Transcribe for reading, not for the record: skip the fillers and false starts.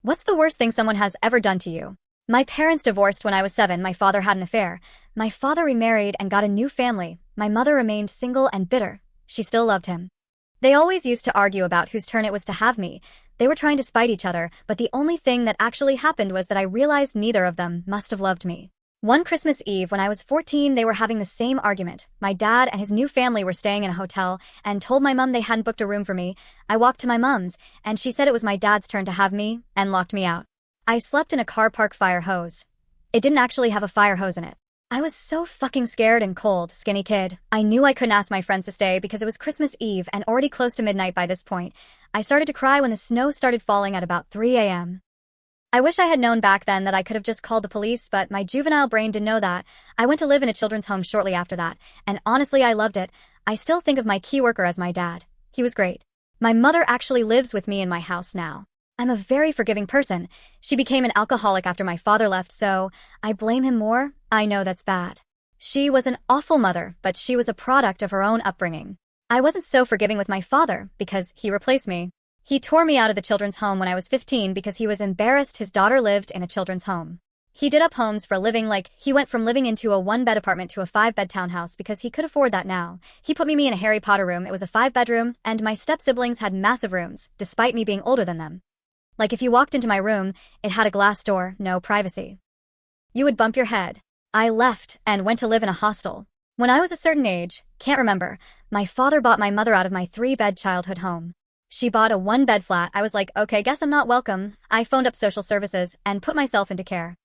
What's the worst thing someone has ever done to you? My parents divorced when I was 7. My father had an affair. My father remarried and got a new family. My mother remained single and bitter. She still loved him. They always used to argue about whose turn it was to have me. They were trying to spite each other, but the only thing that actually happened was that I realized neither of them must have loved me. One Christmas Eve when I was 14, they were having the same argument. My dad and his new family were staying in a hotel and told my mom they hadn't booked a room for me. I walked to my mom's, and she said it was my dad's turn to have me and locked me out. I slept in a car park fire hose. It didn't actually have a fire hose in it. I was so fucking scared and cold, skinny kid. I knew I couldn't ask my friends to stay because it was Christmas Eve and already close to midnight by this point. I started to cry when the snow started falling at about 3 a.m. I wish I had known back then that I could have just called the police, but my juvenile brain didn't know that. I went to live in a children's home shortly after that, and honestly I loved it. I still think of my key worker as my dad. He was great. My mother actually lives with me in my house now. I'm a very forgiving person. She became an alcoholic after my father left, so I blame him more. I know that's bad. She was an awful mother, but she was a product of her own upbringing. I wasn't so forgiving with my father because he replaced me. He tore me out of the children's home when I was 15 because he was embarrassed his daughter lived in a children's home. He did up homes for a living, like he went from living into a 1-bed apartment to a 5-bed townhouse because he could afford that now. He put me in a Harry Potter room. It was a 5-bedroom, and my step-siblings had massive rooms, despite me being older than them. Like if you walked into my room, it had a glass door, no privacy. You would bump your head. I left and went to live in a hostel. When I was a certain age, can't remember, my father bought my mother out of my 3-bed childhood home. She bought a 1-bed flat. I was like, okay, guess I'm not welcome. I phoned up social services and put myself into care.